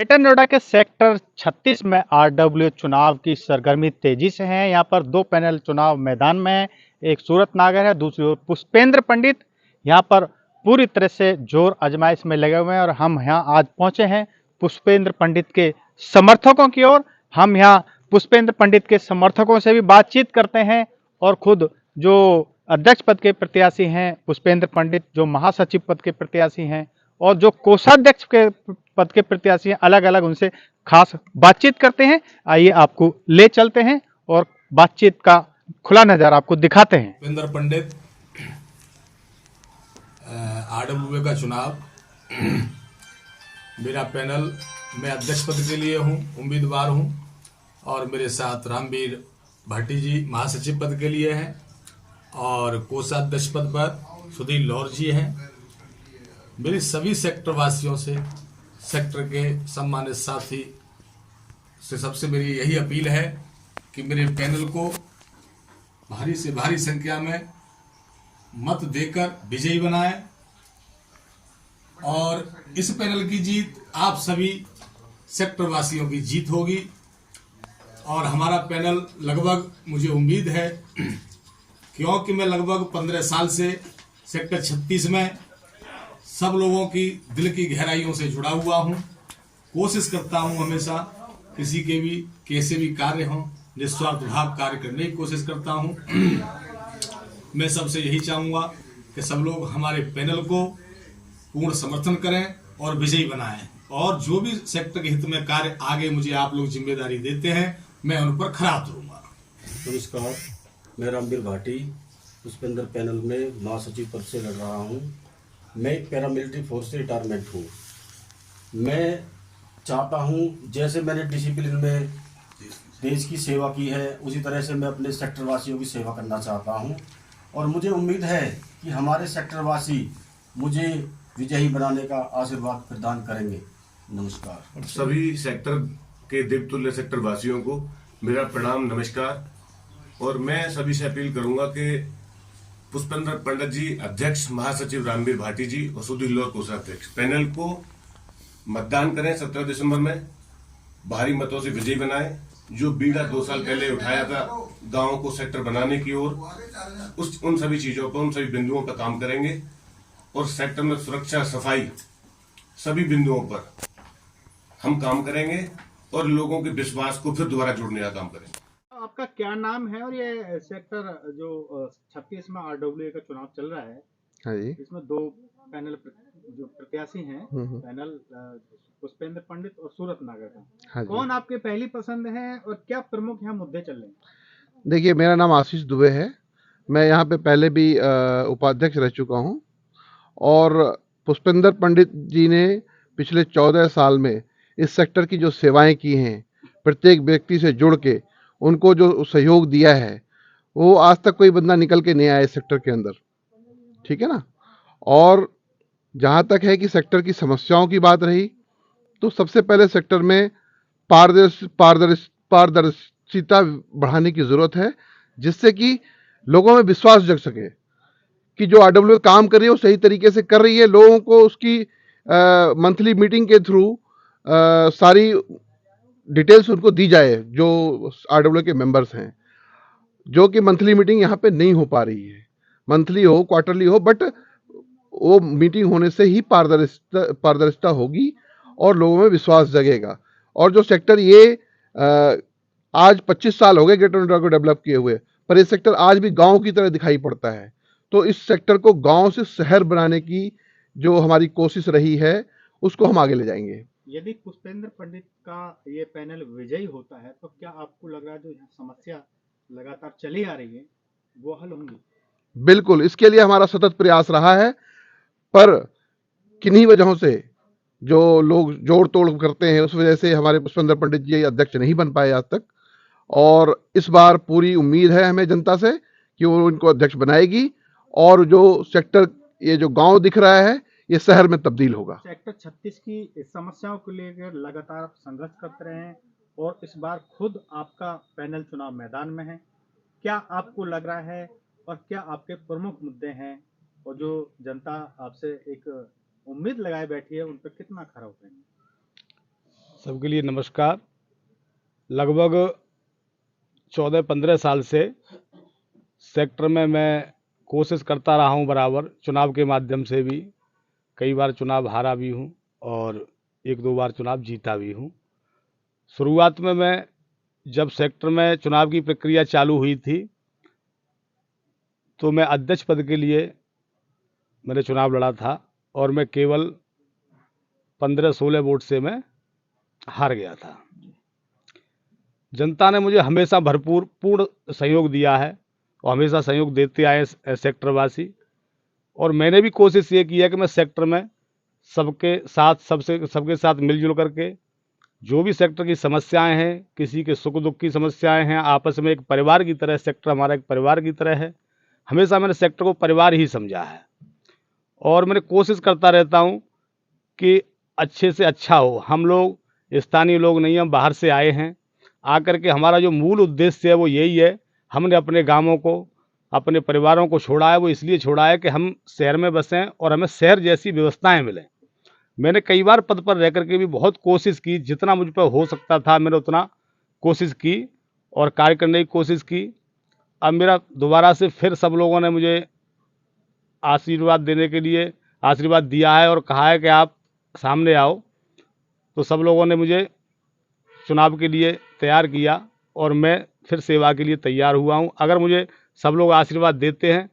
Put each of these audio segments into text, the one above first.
Greater Noida के sector 36 में RW चुनाव की सरगर्मी तेजी से है। यहाँ पर दो पैनल चुनाव मैदान में है। एक सूरत नागर है, दूसरी ओर पुष्पेंद्र पंडित। यहाँ पर पूरी तरह से जोर आजमाइश में लगे हुए हैं और हम यहाँ आज पहुंचे हैं पुष्पेंद्र पंडित के समर्थकों की ओर। हम यहाँ पुष्पेंद्र पंडित के समर्थकों से भी बातचीत करते हैं और खुद जो अध्यक्ष पद के प्रत्याशी हैं पुष्पेंद्र पंडित, जो महासचिव पद के प्रत्याशी हैं और जो कोषाध्यक्ष के पद के प्रत्याशी हैं, अलग अलग उनसे खास बातचीत करते हैं। आइए आपको ले चलते हैं और बातचीत का खुला नजारा आपको दिखाते हैं। पुष्पेंद्र पंडित, आरडब्ल्यू का चुनाव, मेरा पैनल, मैं अध्यक्ष पद के लिए हूँ, उम्मीदवार हूँ और मेरे साथ रामवीर भाटी जी महासचिव पद के लिए हैं और कोषाध्यक्ष पद पर सुधीर लौर जी हैं। मेरे सभी सेक्टर वासियों से, सेक्टर के सम्मानित साथी से सबसे मेरी यही अपील है कि मेरे पैनल को भारी से भारी संख्या में मत देकर विजयी बनाएं और इस पैनल की जीत आप सभी सेक्टर वासियों की जीत होगी। और हमारा पैनल लगभग, मुझे उम्मीद है, क्योंकि मैं लगभग 15 साल से सेक्टर 36 में सब लोगों की दिल की गहराइयों से जुड़ा हुआ हूं। कोशिश करता हूं हमेशा किसी के भी कैसे भी कार्य हों, निस्वार्थ भाव कार्य करने की कोशिश करता हूं। मैं सबसे यही चाहूंगा कि सब लोग हमारे पैनल को पूर्ण समर्थन करें और विजयी बनाएं और जो भी सेक्टर के हित में कार्य आगे मुझे आप लोग जिम्मेदारी देते हैं, मैं उन पर खरा उतरूंगा। नमस्कार, मैं रामवीर भाटी पुष्पेंद्र पैनल में महासचिव पद से लड़ रहा हूं। मैं एक पैरामिलिट्री फोर्स से रिटायरमेंट हूं। मैं चाहता हूं जैसे मैंने डिसिप्लिन में देश की सेवा की है, उसी तरह से मैं अपने सेक्टर वासियों की सेवा करना चाहता हूं और मुझे उम्मीद है कि हमारे सेक्टर वासी मुझे विजयी बनाने का आशीर्वाद प्रदान करेंगे। नमस्कार। सभी सेक्टर के देवतुल्य सेक्टर वासियों को मेरा प्रणाम, नमस्कार। और मैं सभी से अपील करूंगा कि पुष्पेंद्र पंडित जी अध्यक्ष, महासचिव रामवीर भाटी जी और सुधीर लौर कोषाध्यक्ष पैनल को मतदान करें। 17 दिसंबर में भारी मतों से विजयी बनाएं। जो बीड़ा 2 साल पहले उठाया था गांव को सेक्टर बनाने की ओर, उन सभी चीजों पर, उन सभी बिंदुओं पर काम करेंगे और सेक्टर में सुरक्षा, सफाई, सभी बिंदुओं पर हम काम करेंगे और लोगों के विश्वास को फिर दोबारा जोड़ने का काम करेंगे। आपका क्या नाम है और ये सेक्टर जो 36 में आरडब्ल्यू का चुनाव चल रहा है, हाँ जी। इसमें दो पैनल जो प्रत्याशी हैं, पैनल पुष्पेंद्र पंडित और सूरत नागर का, हाँ जी। कौन आपके पहली पसंद है और क्या प्रमुख यहाँ मुद्दे चल रहे हैं? देखिए, मेरा नाम आशीष दुबे है। मैं यहाँ पे पहले भी उपाध्यक्ष रह चुका हूँ और पुष्पेंद्र पंडित जी ने पिछले 14 साल में इस सेक्टर की जो सेवाएं की हैं, प्रत्येक व्यक्ति से जुड़ के उनको जो सहयोग दिया है, वो आज तक कोई बंदा निकल के नहीं आया इस सेक्टर के अंदर, ठीक है ना। और जहाँ तक है कि सेक्टर की समस्याओं की बात रही, तो सबसे पहले सेक्टर में पारदर्शिता बढ़ाने की जरूरत है, जिससे कि लोगों में विश्वास जग सके कि जो आरडब्ल्यू काम कर रही है वो सही तरीके से कर रही है। लोगों को उसकी मंथली मीटिंग के थ्रू सारी डिटेल्स उनको दी जाए, जो आरडब्ल्यू के मेंबर्स हैं, जो कि मंथली मीटिंग यहाँ पे नहीं हो पा रही है। मंथली हो, क्वार्टरली हो, बट वो मीटिंग होने से ही पारदर्शिता होगी और लोगों में विश्वास जगेगा। और जो सेक्टर ये आज 25 साल हो गए ग्रेटर नोएडा को डेवलप किए हुए, पर ये सेक्टर आज भी गांव की तरह दिखाई पड़ता है। तो इस सेक्टर को गांव से शहर बनाने की जो हमारी कोशिश रही है, उसको हम आगे ले जाएंगे। यदि पुष्पेंद्र पंडित का ये पैनल विजयी होता है तो क्या आपको लग रहा है जो यहाँ समस्या लगातार चली आ रही है वो हल होंगी? बिल्कुल, इसके लिए हमारा सतत प्रयास रहा है, पर किन्हीं वजहों से जो लोग जोड़ तोड़ करते हैं, उस वजह से हमारे पुष्पेंद्र पंडित जी अध्यक्ष नहीं बन पाए आज तक। और इस बार पूरी उम्मीद है हमें जनता से कि वो इनको अध्यक्ष बनाएगी और जो सेक्टर, ये जो गांव दिख रहा है, ये शहर में तब्दील होगा। सेक्टर 36 की समस्याओं को लेकर लगातार संघर्ष करते रहे हैं और इस बार खुद आपका पैनल चुनाव मैदान में है। क्या आपको लग रहा है और क्या आपके प्रमुख मुद्दे हैं और जो जनता आपसे एक उम्मीद लगाए बैठी है, उन पर कितना खरा उतरेंगे? सबके लिए नमस्कार। लगभग 14-15 साल से सेक्टर में मैं कोशिश करता रहा हूं, बराबर चुनाव के माध्यम से भी। कई बार चुनाव हारा भी हूं और 1-2 बार चुनाव जीता भी हूं। शुरुआत में मैं जब सेक्टर में चुनाव की प्रक्रिया चालू हुई थी तो मैं अध्यक्ष पद के लिए मैंने चुनाव लड़ा था और मैं केवल 15-16 वोट से मैं हार गया था। जनता ने मुझे हमेशा भरपूर पूर्ण सहयोग दिया है और हमेशा सहयोग देते आए सेक्टरवासी। और मैंने भी कोशिश ये की है कि मैं सेक्टर में सबके साथ मिलजुल करके जो भी सेक्टर की समस्याएं हैं, किसी के सुख दुख की समस्याएं हैं, आपस में एक परिवार की तरह, सेक्टर हमारा एक परिवार की तरह है। हमेशा मैंने सेक्टर को परिवार ही समझा है और मैंने कोशिश करता रहता हूं कि अच्छे से अच्छा हो। हम लोग स्थानीय लोग नहीं, हम बाहर से आए हैं। आकर के हमारा जो मूल उद्देश्य है वो यही है, हमने अपने गांवों को, अपने परिवारों को छोड़ा है। वो इसलिए छोड़ा है कि हम शहर में बसें और हमें शहर जैसी व्यवस्थाएं मिलें। मैंने कई बार पद पर रह करके भी बहुत कोशिश की, जितना मुझ पर हो सकता था मैंने उतना कोशिश की और कार्य करने की कोशिश की। अब मेरा दोबारा से फिर सब लोगों ने मुझे आशीर्वाद देने के लिए आशीर्वाद दिया है और कहा है कि आप सामने आओ। तो सब लोगों ने मुझे चुनाव के लिए तैयार किया और मैं फिर सेवा के लिए तैयार हुआ हूं। अगर मुझे सब लोग आशीर्वाद देते हैं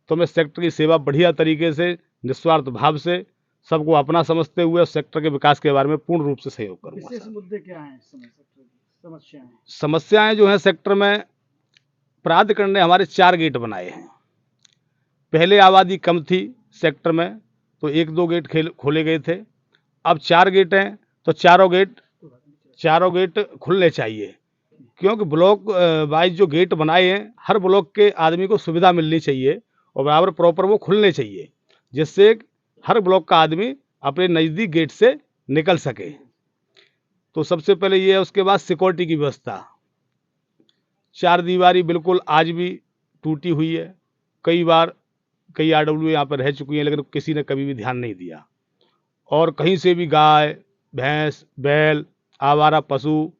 तो मैं सेक्टर की सेवा बढ़िया तरीके से, निस्वार्थ भाव से, सबको अपना समझते हुए सेक्टर के विकास के बारे में पूर्ण रूप से सहयोग करूंगा। विशेष मुद्दे क्या हैं इस समय सेक्टर की समस्याएं? समस्याएं जो हैं सेक्टर में, प्राधिकरण ने हमारे 4 गेट बनाए हैं। पहले आबादी कम थी सेक्टर में तो 1-2 गेट खोले गए थे। अब 4 गेट हैं तो चारों गेट खुलने चाहिए, क्योंकि ब्लॉक वाइज जो गेट बनाए हैं, हर ब्लॉक के आदमी को सुविधा मिलनी चाहिए और बराबर प्रॉपर वो खुलने चाहिए, जिससे हर ब्लॉक का आदमी अपने नज़दीक गेट से निकल सके। तो सबसे पहले ये है। उसके बाद सिक्योरिटी की व्यवस्था, 4 दीवारी बिल्कुल आज भी टूटी हुई है। कई बार कई आरडब्ल्यू यहाँ पर रह चुकी हैं, लेकिन किसी ने कभी भी ध्यान नहीं दिया। और कहीं से भी गाय, भैंस, बैल, आवारा पशु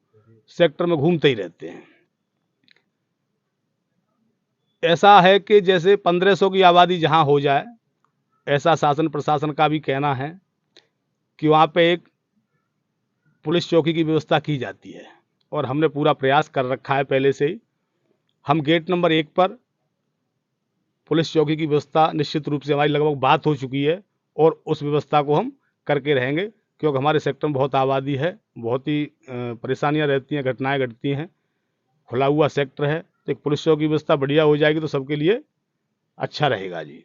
सेक्टर में घूमते ही रहते हैं। ऐसा है कि जैसे 1500 की आबादी जहाँ हो जाए, ऐसा शासन प्रशासन का भी कहना है कि वहाँ पे एक पुलिस चौकी की व्यवस्था की जाती है और हमने पूरा प्रयास कर रखा है पहले से ही। हम गेट नंबर 1 पर पुलिस चौकी की व्यवस्था निश्चित रूप से हमारी लगभग बात हो चुकी है और उस व्यवस्था को हम करके रहेंगे, क्योंकि हमारे सेक्टर में बहुत आबादी है, बहुत ही परेशानियां रहती हैं, घटनाएं घटती हैं। खुला हुआ सेक्टर है तो एक पुलिस चौकी की व्यवस्था बढ़िया हो जाएगी तो सबके लिए अच्छा रहेगा जी।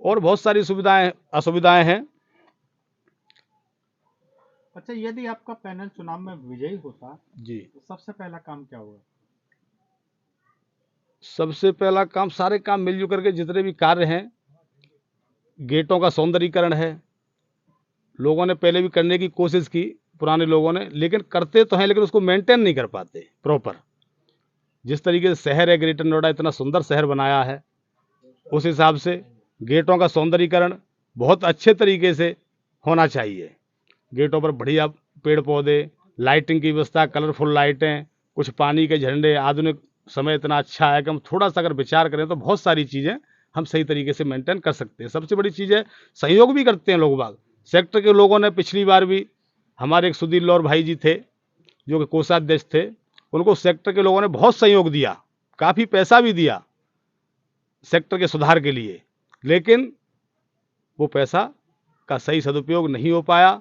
और बहुत सारी असुविधाएं हैं। अच्छा, यदि आपका पैनल चुनाव में विजयी होता जी, तो सबसे पहला काम क्या होगा? सबसे पहला काम, सारे काम मिलजुल करके जितने भी कार्य हैं, गेटों का सौंदर्यीकरण है, लोगों ने पहले भी करने की कोशिश की, पुराने लोगों ने, लेकिन करते तो हैं लेकिन उसको मेंटेन नहीं कर पाते प्रॉपर। जिस तरीके से शहर है ग्रेटर नोएडा, इतना सुंदर शहर बनाया है, उस हिसाब से गेटों का सौंदर्यीकरण बहुत अच्छे तरीके से होना चाहिए। गेटों पर बढ़िया पेड़ पौधे, लाइटिंग की व्यवस्था, कलरफुल लाइटें, कुछ पानी के झंडे। आधुनिक समय इतना अच्छा है कि हम थोड़ा सा अगर विचार करें तो बहुत सारी चीज़ें हम सही तरीके से मेंटेन कर सकते हैं। सबसे बड़ी चीज़ है, सहयोग भी करते हैं लोग बाग। सेक्टर के लोगों ने पिछली बार भी, हमारे एक सुधीर लौर भाई जी थे जो कि कोषाध्यक्ष थे, उनको सेक्टर के लोगों ने बहुत सहयोग दिया, काफ़ी पैसा भी दिया सेक्टर के सुधार के लिए, लेकिन वो पैसा का सही सदुपयोग नहीं हो पाया।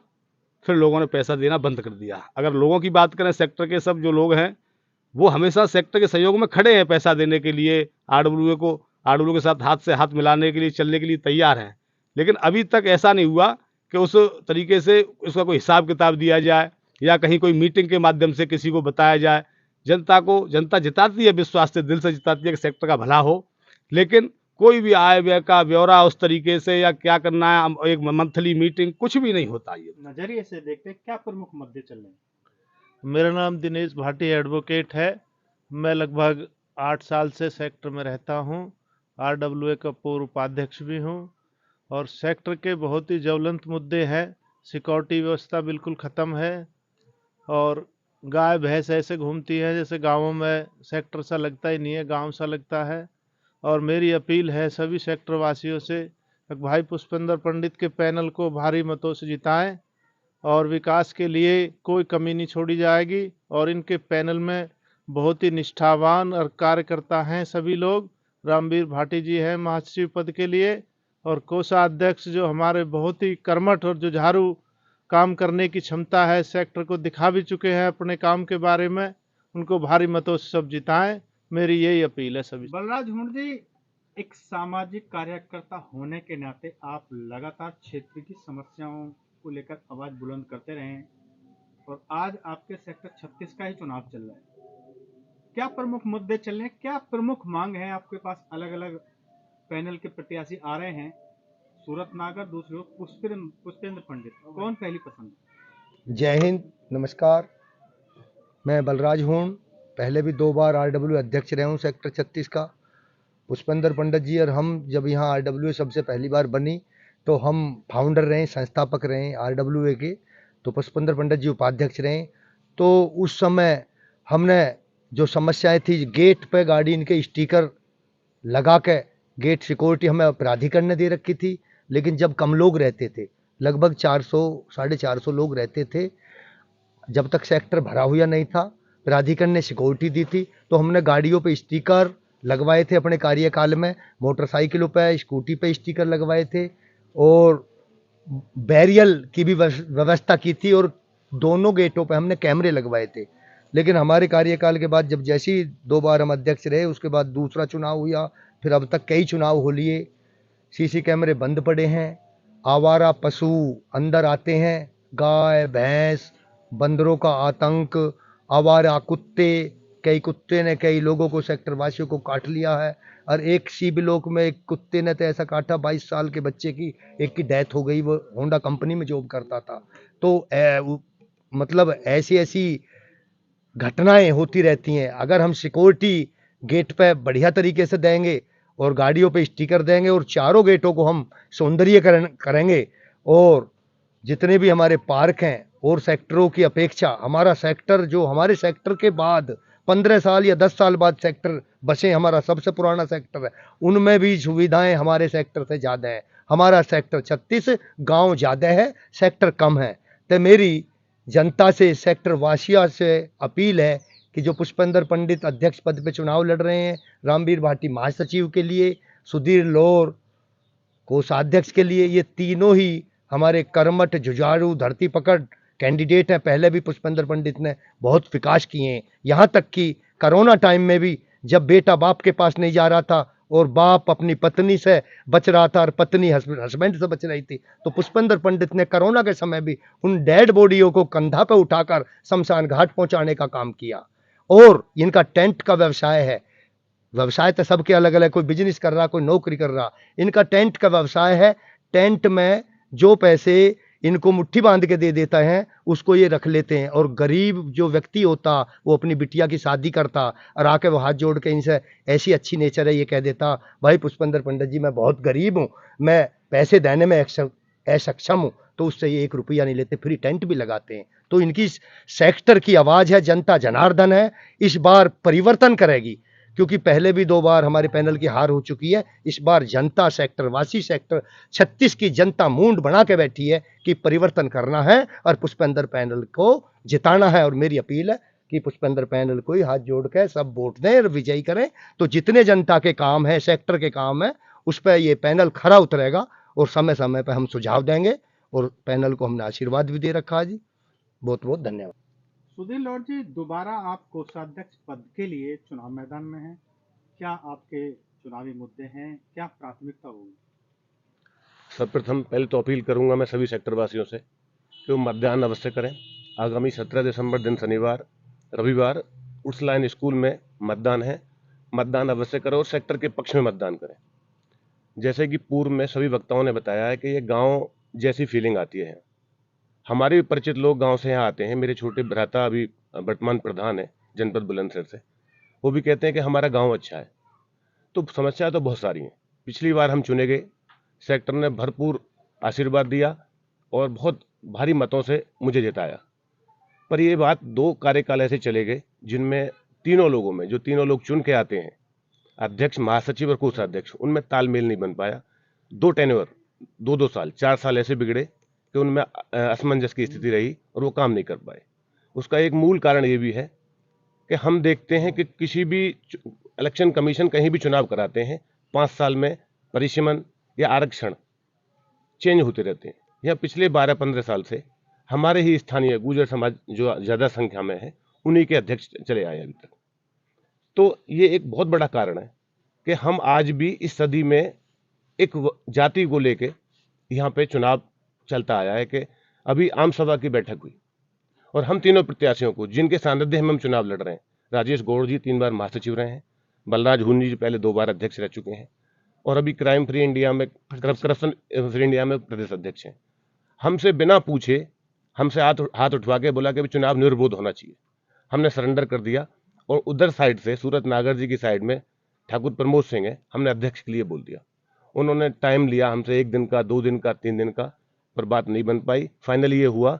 फिर लोगों ने पैसा देना बंद कर दिया। अगर लोगों की बात करें, सेक्टर के सब जो लोग हैं वो हमेशा सेक्टर के सहयोग में खड़े हैं, पैसा देने के लिए, आरडब्ल्यू के साथ हाथ से हाथ मिलाने के लिए, चलने के लिए तैयार हैं। लेकिन अभी तक ऐसा नहीं हुआ कि उस तरीके से उसका कोई हिसाब किताब दिया जाए या कहीं कोई मीटिंग के माध्यम से किसी को बताया जाए। जनता जिताती है, विश्वास से, दिल से जिताती है कि सेक्टर का भला हो, लेकिन कोई भी आय व्यय का ब्यौरा उस तरीके से या क्या करना है, एक मंथली मीटिंग, कुछ भी नहीं होता। ये नजरिए से देखते हैं क्या प्रमुख मुद्दे चल रहे हैं? मेरा नाम दिनेश भाटी एडवोकेट है। मैं लगभग 8 साल से सेक्टर में रहता हूं। आरडब्ल्यूए का पूर्व उपाध्यक्ष भी हूं और सेक्टर के बहुत ही ज्वलंत मुद्दे हैं। सिक्योरिटी व्यवस्था बिल्कुल ख़त्म है, और गाय भैंस ऐसे घूमती हैं जैसे गाँवों में सेक्टर सा लगता ही नहीं है, गांव सा लगता है। और मेरी अपील है सभी सेक्टर वासियों से कि भाई पुष्पेंद्र पंडित के पैनल को भारी मतों से जिताएं और विकास के लिए कोई कमी नहीं छोड़ी जाएगी। और इनके पैनल में बहुत ही निष्ठावान और कार्यकर्ता हैं सभी लोग। रामवीर भाटी जी हैं महासचिव पद के लिए, और कोषाध्यक्ष जो हमारे बहुत ही कर्मठ और जुझारू काम करने की क्षमता है, सेक्टर को दिखा भी चुके हैं अपने काम के बारे में, उनको भारी मतों से सब जिताएं। मेरी यही अपील है सभी। बलराज हुंड जी, एक सामाजिक कार्यकर्ता होने के नाते आप लगातार क्षेत्र की समस्याओं को लेकर आवाज बुलंद करते रहे हैं और आज आपके सेक्टर 36 का ही चुनाव चल रहा है। क्या प्रमुख मुद्दे चल रहे हैं, क्या प्रमुख मांग है आपके पास? अलग अलग पैनल के प्रत्याशी आ रहे हैं, सूरत नागर, दूसरी ओर पुष्पेंद्र पंडित, कौन पहली पसंद? जय हिंद, नमस्कार। मैं बलराज हूँ, पहले भी 2 बार RW अध्यक्ष रहे हूँ सेक्टर 36 का। पुष्पेंद्र पंडित जी और हम जब यहाँ RW सबसे पहली बार बनी तो हम फाउंडर रहे, संस्थापक रहे RWA के, तो पुष्पेंद्र पंडित जी उपाध्यक्ष रहे। तो उस समय हमने जो समस्याएं थी, गेट पे गाड़ी इनके स्टिकर लगा के गेट सिक्योरिटी हमें प्राधिकरण ने दे रखी थी, लेकिन जब कम लोग रहते थे, लगभग 400 450 लोग रहते थे, जब तक सेक्टर भरा हुआ नहीं था, प्राधिकरण ने सिक्योरिटी दी थी, तो हमने गाड़ियों पे स्टिकर लगवाए थे अपने कार्यकाल में, मोटरसाइकिलों पे, स्कूटी पे स्टिकर लगवाए थे और बैरियल की भी व्यवस्था की थी और दोनों गेटों पे हमने कैमरे लगवाए थे। लेकिन हमारे कार्यकाल के बाद जब जैसे ही 2 बार हम अध्यक्ष रहे, उसके बाद दूसरा चुनाव हुआ, फिर अब तक कई चुनाव हो लिए, सीसी कैमरे बंद पड़े हैं, आवारा पशु अंदर आते हैं, गाय भैंस, बंदरों का आतंक, आवारा कुत्ते, कई कुत्ते ने कई लोगों को, सेक्टर वासियों को काट लिया है। और एक सी ब्लॉक में एक कुत्ते ने तो ऐसा काटा, 22 साल के बच्चे की एक की डेथ हो गई, वो होंडा कंपनी में जॉब करता था। तो मतलब ऐसी ऐसी घटनाएं होती रहती हैं। अगर हम सिक्योरिटी गेट पे बढ़िया तरीके से देंगे और गाड़ियों पे स्टिकर देंगे और चारों गेटों को हम सौंदर्यीकरण करेंगे, और जितने भी हमारे पार्क हैं और सेक्टरों की अपेक्षा हमारा सेक्टर, जो हमारे सेक्टर के बाद 15 साल या 10 साल बाद सेक्टर बसे, हमारा सबसे पुराना सेक्टर है, उनमें भी सुविधाएं हमारे सेक्टर से ज़्यादा है। हमारा सेक्टर 36 गांव ज़्यादा है, सेक्टर कम है। तो मेरी जनता से, सेक्टर वासियों से अपील है कि जो पुष्पेंद्र पंडित अध्यक्ष पद पे चुनाव लड़ रहे हैं, रामवीर भाटी महासचिव के लिए, सुधीर लोर कोषाध्यक्ष के लिए, ये तीनों ही हमारे कर्मठ, जुझारू, धरती पकड़ कैंडिडेट हैं। पहले भी पुष्पेंद्र पंडित ने बहुत विकास किए हैं, यहाँ तक कि कोरोना टाइम में भी जब बेटा बाप के पास नहीं जा रहा था और बाप अपनी पत्नी से बच रहा था और पत्नी हस्बैंड से बच रही थी, तो पुष्पेंद्र पंडित ने कोरोना के समय भी उन डेड बॉडियों को कंधा पे उठाकर शमशान घाट पहुंचाने का काम किया। और इनका टेंट का व्यवसाय है, व्यवसाय तो सबके अलग अलग, कोई बिजनेस कर रहा, कोई नौकरी कर रहा, इनका टेंट का व्यवसाय है। टेंट में जो पैसे इनको मुट्ठी बांध के दे देता है, उसको ये रख लेते हैं, और गरीब जो व्यक्ति होता वो अपनी बिटिया की शादी करता और आके वो हाथ जोड़ के इनसे, ऐसी अच्छी नेचर है, ये कह देता, भाई पुष्पेंद्र पंडित जी मैं बहुत गरीब हूँ, मैं पैसे देने में असक्षम हूँ, तो उससे ये 1 रुपया नहीं लेते, फ्री टेंट भी लगाते हैं। तो इनकी सेक्टर की आवाज़ है, जनता जनार्दन है, इस बार परिवर्तन करेगी, क्योंकि पहले भी 2 बार हमारे पैनल की हार हो चुकी है। इस बार जनता, सेक्टर वासी, सेक्टर 36 की जनता मूड बना के बैठी है कि परिवर्तन करना है और पुष्पेंद्र पैनल को जिताना है। और मेरी अपील है कि पुष्पेंद्र पैनल को ही हाथ जोड़ के सब वोट दें और विजयी करें, तो जितने जनता के काम है, सेक्टर के काम है, उस पर ये पैनल खरा उतरेगा और समय समय पर हम सुझाव देंगे, और पैनल को हमने आशीर्वाद भी दे रखा है जी। बहुत बहुत धन्यवाद। सुधीर लॉर्ड जी, दोबारा आप कोषाध्यक्ष पद के लिए चुनाव मैदान में हैं, क्या आपके चुनावी मुद्दे हैं, क्या प्राथमिकता होगी? सर्वप्रथम पहले तो अपील करूंगा मैं सभी सेक्टर वासियों से कि वो मतदान अवश्य करें। आगामी 17 दिसंबर दिन शनिवार रविवार उर्सलाइन स्कूल में मतदान है, मतदान अवश्य करें और सेक्टर के पक्ष में मतदान करें। जैसे कि पूर्व में सभी वक्ताओं ने बताया है कि ये गांव जैसी फीलिंग आती है। हमारे भी परिचित लोग गांव से यहाँ आते हैं, मेरे छोटे भ्राता अभी वर्तमान प्रधान है जनपद बुलंदशहर से, वो भी कहते हैं कि हमारा गांव अच्छा है। तो समस्या तो बहुत सारी हैं। पिछली बार हम चुने गए, सेक्टर ने भरपूर आशीर्वाद दिया और बहुत भारी मतों से मुझे जिताया, पर ये बात 2 कार्यकाल ऐसे चले गए जिनमें तीनों लोगों में, जो तीनों लोग चुन के आते हैं, अध्यक्ष, महासचिव और कोषाध्यक्ष, उनमें तालमेल नहीं बन पाया। 2 टेन्योर, 2-2 साल, 4 साल ऐसे बिगड़े कि उनमें असमंजस की स्थिति रही और वो काम नहीं कर पाए। उसका एक मूल कारण ये भी है कि हम देखते हैं कि किसी भी इलेक्शन कमीशन कहीं भी चुनाव कराते हैं, 5 साल में परिसीमन या आरक्षण चेंज होते रहते हैं। यह पिछले 12-15 साल से हमारे ही स्थानीय गुर्जर समाज जो ज़्यादा संख्या में है, उन्हीं के अध्यक्ष चले आए अभी तक। तो ये एक बहुत बड़ा कारण है कि हम आज भी इस सदी में एक जाति को लेके यहाँ पे चुनाव चलता आया है कि अभी आम सभा की बैठक हुई और हम तीनों प्रत्याशियों को, जिनके सानिध्य में हम चुनाव लड़ रहे हैं, राजेश गौड़ जी 3 बार महासचिव रहे हैं, बलराज हुन जी पहले 2 बार अध्यक्ष रह चुके हैं और अभी क्राइम फ्री इंडिया में, करप्शन फ्री इंडिया में प्रदेश अध्यक्ष हैं। हमसे बिना पूछे, हमसे हाथ उठवा के बोला कि चुनाव निर्विरोध होना चाहिए। हमने सरेंडर कर दिया और उधर साइड से, सूरत नागर जी की साइड में ठाकुर प्रमोद सिंह है, हमने अध्यक्ष के लिए बोल दिया। उन्होंने टाइम लिया हमसे 1 दिन का, 2 दिन का, 3 दिन का, पर बात नहीं बन पाई। फाइनली ये हुआ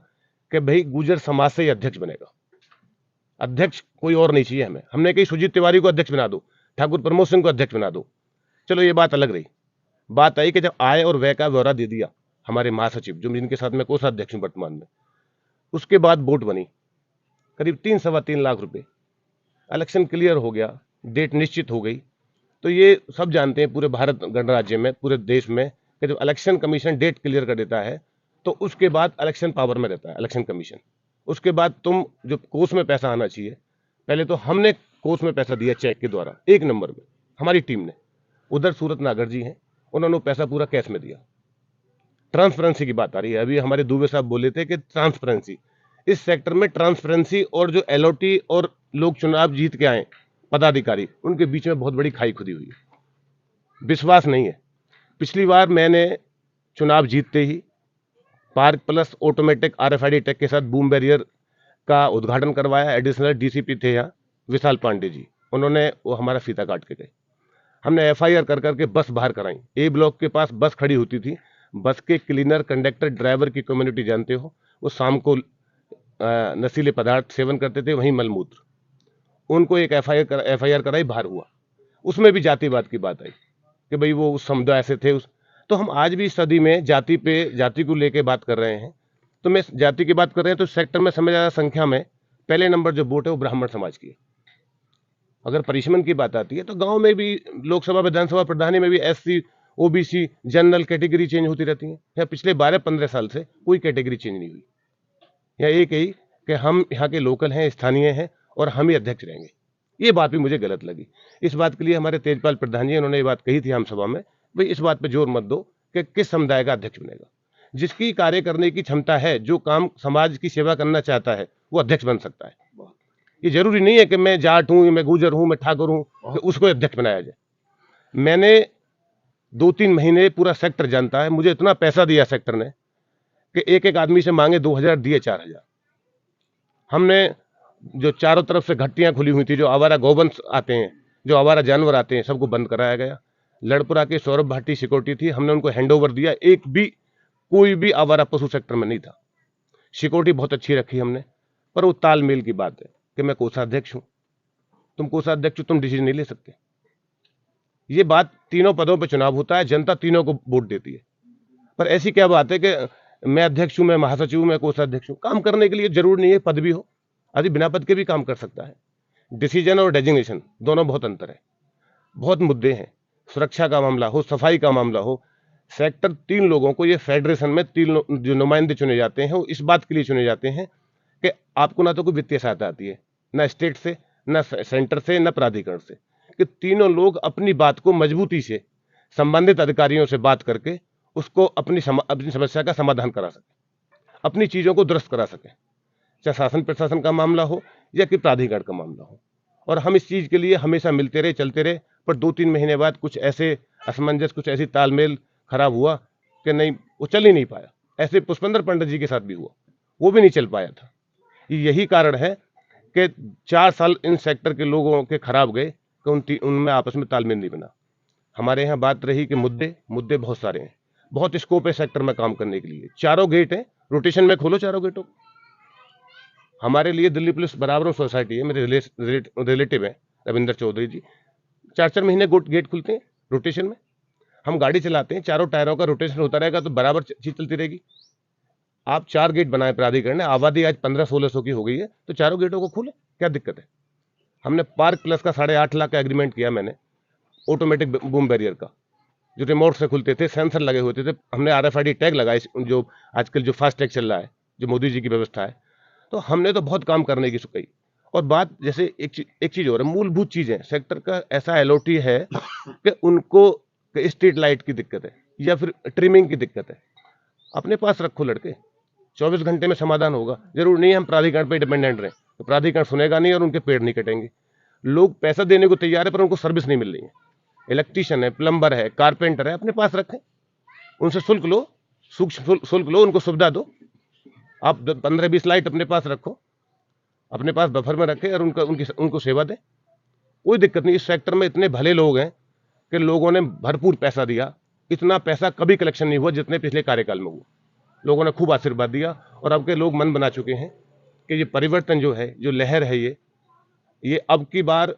कि भाई गुर्जर समाज से ही अध्यक्ष बनेगा, अध्यक्ष कोई और नहीं चाहिए हमें। हमने कही सुजीत तिवारी को अध्यक्ष बना दो, ठाकुर प्रमोद सिंह को अध्यक्ष बना दो। चलो ये बात अलग रही। बात आई कि जब आय और व्यय का ब्यौरा दे दिया हमारे महासचिव, जो जिनके साथ में कोषाध्यक्ष हूं वर्तमान में, उसके बाद वोट बनी करीब 3-3.25 लाख रुपए। इलेक्शन क्लियर हो गया, डेट निश्चित हो गई। तो ये सब जानते हैं पूरे भारत गणराज्य में, पूरे देश में, कि जब इलेक्शन कमीशन डेट क्लियर कर देता है तो उसके बाद इलेक्शन पावर में रहता है इलेक्शन कमीशन। उसके बाद तुम जो कोष में पैसा आना चाहिए, पहले तो हमने कोष में पैसा दिया चेक के द्वारा 1 नंबर में, हमारी टीम ने। उधर सूरत नागर जी हैं, उन्होंने पैसा पूरा कैश में दिया। ट्रांसपेरेंसी की बात आ रही है। अभी हमारे दुबे साहब बोले थे कि ट्रांसपेरेंसी, इस सेक्टर में ट्रांसपेरेंसी और जो एलओटी और लोग चुनाव जीत के आए पदाधिकारी, उनके बीच में बहुत बड़ी खाई खुदी हुई है, विश्वास नहीं है। पिछली बार मैंने चुनाव जीतते ही park plus automatic RFID tag के साथ बूम बैरियर का उद्घाटन करवाया। एडिशनल DCP थे यहाँ विशाल पांडे जी, उन्होंने वो हमारा फीता काट के गए। हमने FIR कर करके बस बाहर कराई। A ब्लॉक के पास बस खड़ी होती थी, बस के क्लीनर, कंडक्टर, ड्राइवर की कम्युनिटी जानते हो, वो शाम को नशीले पदार्थ सेवन करते थे, वहीं मलमूत्र। उनको एक FIR कराई, बाहर हुआ। उसमें भी जातिवाद की बात आई कि भाई वो उस समुदाय से थे। तो हम आज भी इस सदी में जाति को लेके बात कर रहे हैं। तो मैं जाति की बात कर रहे हैं तो सेक्टर में समय ज़्यादा संख्या में पहले नंबर जो वोट है वो ब्राह्मण समाज की है। अगर परिसीमन की बात आती है तो गांव में भी, लोकसभा विधानसभा प्रधानी में भी SC OBC general category change होती रहती है। यहाँ पिछले 12-15 साल से कोई कैटेगरी चेंज नहीं हुई। यहाँ एक ही कि हम यहाँ के लोकल हैं, स्थानीय हैं और हम ही अध्यक्ष रहेंगे। ये बात भी मुझे गलत लगी। इस बात के लिए हमारे तेजपाल प्रधान जी, उन्होंने ये बात कही थी आम सभा में, भाई इस बात पे जोर मत दो कि किस समुदाय का अध्यक्ष बनेगा। जिसकी कार्य करने की क्षमता है, जो काम समाज की सेवा करना चाहता है, वो अध्यक्ष बन सकता है। ये जरूरी नहीं है कि मैं जाट हूं, मैं गुर्जर हूं, मैं ठाकुर हूं, कि उसको अध्यक्ष बनाया जाए। मैंने 2-3 महीने पूरा सेक्टर जानता है। मुझे इतना पैसा दिया सेक्टर ने कि एक आदमी से मांगे 2000, दिए 4000। हमने जो चारों तरफ से घट्टियां खुली हुई थी, जो आवारा गौवंश आते हैं, जो आवारा जानवर आते हैं, सबको बंद कराया गया। लड़पुरा के सौरभ भाटी सिक्योरिटी थी, हमने उनको हैंडओवर दिया। कोई भी आवारा पशु सेक्टर में नहीं था। सिक्योरिटी बहुत अच्छी रखी हमने। पर वो तालमेल की बात है कि मैं कोषाध्यक्ष हूं, तुम कोषाध्यक्ष हो, तुम डिसीजन नहीं ले सकते। ये बात, तीनों पदों पर चुनाव होता है, जनता तीनों को वोट देती है। पर ऐसी क्या बात है कि मैं अध्यक्ष हूं, मैं महासचिव हूं, मैं कोषाध्यक्ष हूं। काम करने के लिए जरूरी नहीं है पद भी हो, आदि बिना पद के भी काम कर सकता है। डिसीजन और डेजिग्नेशन दोनों बहुत अंतर है। बहुत मुद्दे हैं, सुरक्षा का मामला हो, सफाई का मामला हो। सेक्टर 3 लोगों को, ये फेडरेशन में 3 जो नुमाइंदे चुने जाते हैं, वो इस बात के लिए चुने जाते हैं कि आपको ना तो कोई वित्तीय सहायता आती है, ना स्टेट से, ना सेंटर से, ना प्राधिकरण से, कि तीनों लोग अपनी बात को मजबूती से संबंधित अधिकारियों से बात करके उसको अपनी समस्या का समाधान करा सके, अपनी चीज़ों को दुरुस्त करा सके, चाहे शासन प्रशासन का मामला हो या कि प्राधिकरण का मामला हो। और हम इस चीज़ के लिए हमेशा मिलते रहे, चलते रहे। पर 2-3 महीने बाद कुछ ऐसे असमंजस, कुछ ऐसी तालमेल खराब हुआ कि नहीं, वो चल ही नहीं पाया। ऐसे पुष्पेंद्र पंडित जी के साथ भी हुआ, वो भी नहीं चल पाया था। यही कारण है कि 4 साल इन सेक्टर के लोगों के खराब गए कि उनमें आपस में तालमेल नहीं बना। हमारे यहाँ बात रही कि मुद्दे बहुत सारे हैं, बहुत स्कोप है सेक्टर में काम करने के लिए। 4 गेट हैं, रोटेशन में खोलो 4 गेटों। हमारे लिए दिल्ली पुलिस बराबर सोसाइटी है, मेरे रिलेटिव है रविंदर चौधरी जी। 4-4 महीने गेट खुलते हैं रोटेशन में। हम गाड़ी चलाते हैं, चारों टायरों का रोटेशन होता रहेगा तो बराबर चीज चलती रहेगी। आप 4 गेट बनाए प्राधिकरण ने, आबादी आज 1500-1600 की हो गई है, तो चारों गेटों को खोले, क्या दिक्कत है? हमने पार्क प्लस का 8.5 लाख का एग्रीमेंट किया मैंने, ऑटोमेटिक बूम बैरियर का, जो रिमोट से खुलते थे, सेंसर लगे होते थे। हमने RFID टैग लगाए, जो आजकल जो फास्ट टैग चल रहा है, जो मोदी जी की व्यवस्था है। तो हमने तो बहुत काम करने की कही। और बात जैसे एक चीज और है, मूलभूत चीजें सेक्टर का ऐसा LOT है कि उनको स्ट्रीट लाइट की दिक्कत है या फिर ट्रिमिंग की दिक्कत है, अपने पास रखो लड़के, 24 घंटे में समाधान होगा। जरूर नहीं हम प्राधिकरण पर डिपेंडेंट रहें, तो प्राधिकरण सुनेगा नहीं और उनके पेड़ नहीं कटेंगे। लोग पैसा देने को तैयार है पर उनको सर्विस नहीं मिल रही है। इलेक्ट्रीशियन है, प्लम्बर है, कारपेंटर है, अपने पास रखें, उनसे शुल्क लो, सूक्ष्म शुल्क लो, उनको सुविधा दो। आप 15-20 लाइट अपने पास रखो, अपने पास बफर में रखें और उनको सेवा दें, कोई दिक्कत नहीं। इस सेक्टर में इतने भले लोग हैं कि लोगों ने भरपूर पैसा दिया, इतना पैसा कभी कलेक्शन नहीं हुआ जितने पिछले कार्यकाल में हुआ। लोगों ने खूब आशीर्वाद दिया और अब के लोग मन बना चुके हैं कि ये परिवर्तन जो है, जो लहर है, ये अब की बार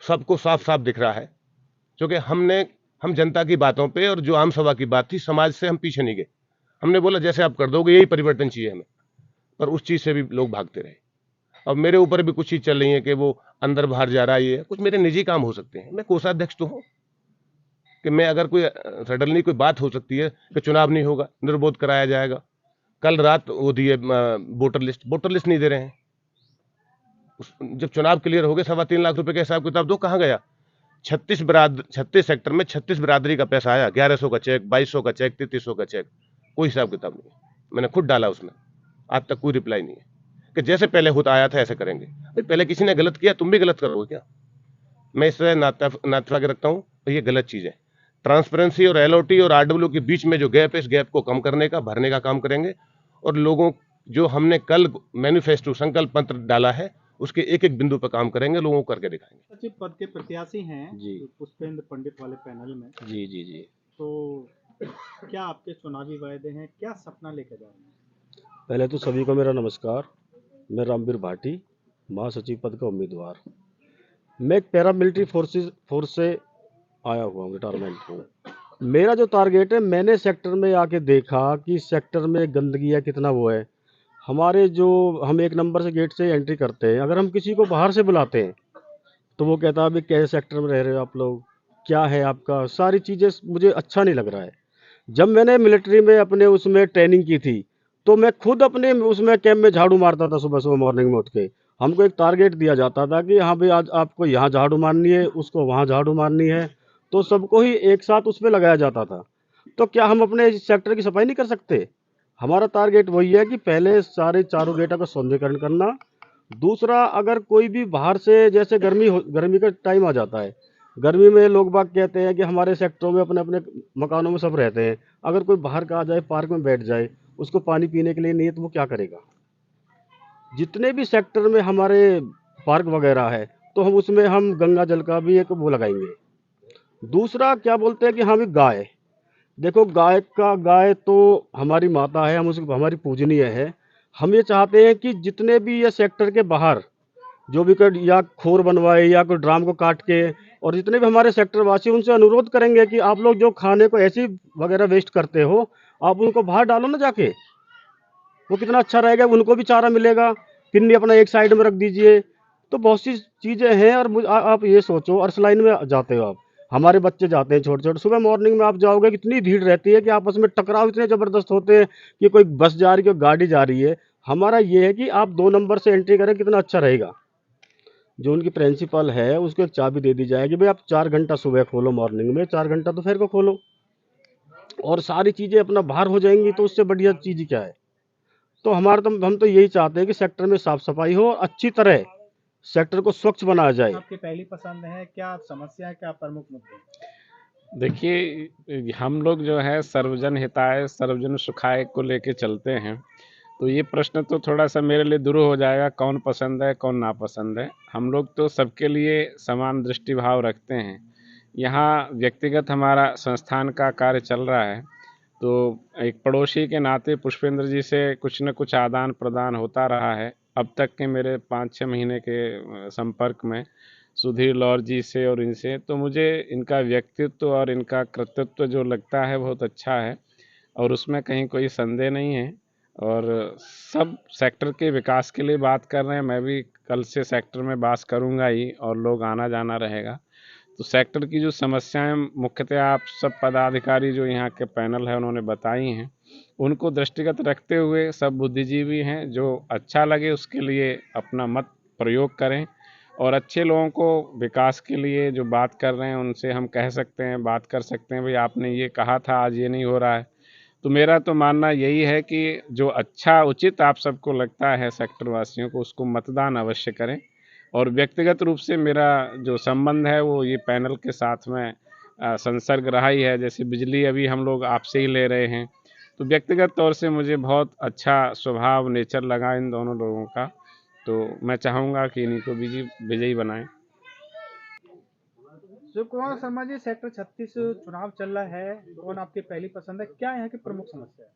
सबको साफ साफ दिख रहा है। क्योंकि हम जनता की बातों पे और जो आम सभा की बात थी, समाज से हम पीछे नहीं गए। हमने बोला जैसे आप कर दोगे यही परिवर्तन चाहिए हमें, पर उस चीज से भी लोग भागते रहे। अब मेरे ऊपर भी कुछ चीज चल रही है कि वो अंदर बाहर जा रहा है, ये कुछ मेरे निजी काम हो सकते हैं। मैं कोषाध्यक्ष तो हूँ कि मैं अगर कोई सडनली कोई बात हो सकती है कि चुनाव नहीं होगा, निर्बोध कराया जाएगा। कल रात वो दिए वोटर लिस्ट नहीं दे रहे हैं। जब चुनाव क्लियर हो गए 3.25 लाख रुपए का हिसाब किताब दो, कहाँ गया? 36 सेक्टर में 36 बिरादरी का पैसा आया, 1100 का चेक, 2200 का चेक, 3300 का चेक, कोई हिसाब किताब नहीं। मैंने खुद डाला उसमें, आज तक कोई रिप्लाई नहीं है कि जैसे पहले होता आया था ऐसे करेंगे। भाई पहले किसी ने गलत किया, तुम भी गलत करोगे क्या? मैं इससे नाता के रखता हूँ, तो ये गलत चीज है। ट्रांसपेरेंसी और LOT और RW के बीच में जो गैप है, इस गैप को कम करने का, भरने का काम करेंगे। और लोगों जो हमने कल मैनिफेस्टो संकल्प पत्र डाला है, उसके एक एक बिंदु पर काम करेंगे, लोगों को करके दिखाएंगे। सचिव पद के प्रत्याशी हैं जी। पुष्पेंद्र पंडित वाले पैनल में, जी जी जी। तो क्या आपके चुनावी वायदे हैं, क्या सपना लेकर जा रहे हैं? पहले तो सभी को मेरा नमस्कार। मैं रामवीर भाटी, महासचिव पद का उम्मीदवार। मैं एक पैरामिलिट्री फोर्स से आया हुआ हूँ, रिटायरमेंट हूँ। मेरा जो टारगेट है, मैंने सेक्टर में आके देखा कि सेक्टर में गंदगी है कितना वो है। हमारे जो हम 1 नंबर से गेट से एंट्री करते हैं, अगर हम किसी को बाहर से बुलाते हैं तो वो कहता है अभी कैसे सेक्टर में रह रहे हो आप लोग, क्या है आपका, सारी चीज़ें मुझे अच्छा नहीं लग रहा है। जब मैंने मिलिट्री में अपने उसमें ट्रेनिंग की थी तो मैं खुद अपने उसमें कैंप में झाड़ू मारता था, सुबह सुबह मॉर्निंग में उठ के। हमको एक टारगेट दिया जाता था कि हाँ भाई आज आपको यहाँ झाड़ू मारनी है, उसको वहाँ झाड़ू मारनी है, तो सबको ही एक साथ उस पर लगाया जाता था। तो क्या हम अपने सेक्टर की सफाई नहीं कर सकते? हमारा टारगेट वही है कि पहले सारे चारों गेटों का सौंदर्यीकरण करना। दूसरा, अगर कोई भी बाहर से, जैसे गर्मी का टाइम आ जाता है, गर्मी में लोग बाग कहते हैं कि हमारे सेक्टरों में अपने अपने मकानों में सब रहते हैं, अगर कोई बाहर का आ जाए, पार्क में बैठ जाए, उसको पानी पीने के लिए नहीं है तो वो क्या करेगा? जितने भी सेक्टर में हमारे पार्क वगैरह है, तो हम उसमें हम गंगा जल का भी एक वो लगाएंगे। दूसरा, क्या बोलते हैं कि हाँ भी गाय, देखो गाय तो हमारी माता है, हम उसको हमारी पूजनीय है। हम ये चाहते हैं कि जितने भी ये सेक्टर के बाहर जो भी या खोर बनवाए या कोई ड्राम को काट के, और जितने भी हमारे सेक्टर वासी, उनसे अनुरोध करेंगे कि आप लोग जो खाने को ऐसे ही वगैरह वेस्ट करते हो, आप उनको बाहर डालो ना जाके, वो कितना अच्छा रहेगा, उनको भी चारा मिलेगा। पिन्नी अपना एक साइड में रख दीजिए। तो बहुत सी चीज़ें हैं। और आप ये सोचो, अर्स लाइन में जाते हो आप, हमारे बच्चे जाते हैं छोटे छोटे, सुबह मॉर्निंग में आप जाओगे, कितनी भीड़ रहती है कि आपस में टकराव इतने ज़बरदस्त होते हैं कि कोई बस जा रही है, कोई गाड़ी जा रही है। हमारा ये है कि आप 2 नंबर से एंट्री करें, कितना अच्छा रहेगा। जो उनकी प्रिंसिपल है उसको एक चाबी दे दी जाएगी, भाई आप 4 घंटा सुबह खोलो मॉर्निंग में, 4 घंटा दोपहर को खोलो, और सारी चीज़ें अपना बाहर हो जाएंगी। तो उससे बढ़िया चीज़ क्या है? तो हम तो यही चाहते हैं कि सेक्टर में साफ सफाई हो, अच्छी तरह सेक्टर को स्वच्छ बनाया जाए। आपकी पहली पसंद है, क्या समस्या है, क्या प्रमुख मुद्दे? देखिए, हम लोग जो है सर्वजन हिताय सर्वजन सुखाय को लेके चलते हैं, तो ये प्रश्न तो थोड़ा सा मेरे लिए दूर हो जाएगा, कौन पसंद है कौन नापसंद है। हम लोग तो सबके लिए समान दृष्टिभाव रखते हैं। यहाँ व्यक्तिगत हमारा संस्थान का कार्य चल रहा है, तो एक पड़ोसी के नाते पुष्पेंद्र जी से कुछ न कुछ आदान प्रदान होता रहा है। अब तक के मेरे 5-6 महीने के संपर्क में सुधीर लौर जी से और इनसे, तो मुझे इनका व्यक्तित्व और इनका कृतित्व जो लगता है बहुत अच्छा है और उसमें कहीं कोई संदेह नहीं है। और सब सेक्टर के विकास के लिए बात कर रहे हैं। मैं भी कल से सेक्टर में बात करूंगा ही और लोग आना जाना रहेगा। तो सेक्टर की जो समस्याएं मुख्यतः आप सब पदाधिकारी जो यहाँ के पैनल है उन्होंने बताई हैं, उनको दृष्टिगत रखते हुए सब बुद्धिजीवी हैं, जो अच्छा लगे उसके लिए अपना मत प्रयोग करें और अच्छे लोगों को विकास के लिए जो बात कर रहे हैं उनसे हम कह सकते हैं, बात कर सकते हैं, भाई आपने ये कहा था, आज ये नहीं हो रहा है। तो मेरा तो मानना यही है कि जो अच्छा उचित आप सबको लगता है सेक्टर वासियों को, उसको मतदान अवश्य करें। और व्यक्तिगत रूप से मेरा जो संबंध है वो ये पैनल के साथ में संसर्ग रहा ही है। जैसे बिजली अभी हम लोग आपसे ही ले रहे हैं, तो व्यक्तिगत तौर से मुझे बहुत अच्छा स्वभाव नेचर लगा इन दोनों लोगों का। तो मैं चाहूँगा कि इन्हीं को विजयी बनाएं। शिव कुमार शर्मा जी, सेक्टर 36 चुनाव चल रहा है, कौन आपकी पहली पसंद है? क्या यहाँ की प्रमुख समस्या है?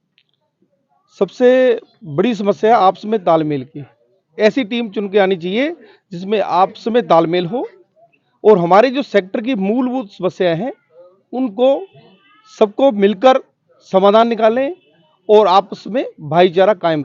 सबसे बड़ी समस्या है आपस में तालमेल की। ऐसी टीम चुन के आनी चाहिए जिसमें आपस में तालमेल हो और हमारे जो सेक्टर की मूलभूत समस्याएं हैं उनको सबको मिलकर समाधान निकालें और आपस में भाईचारा कायम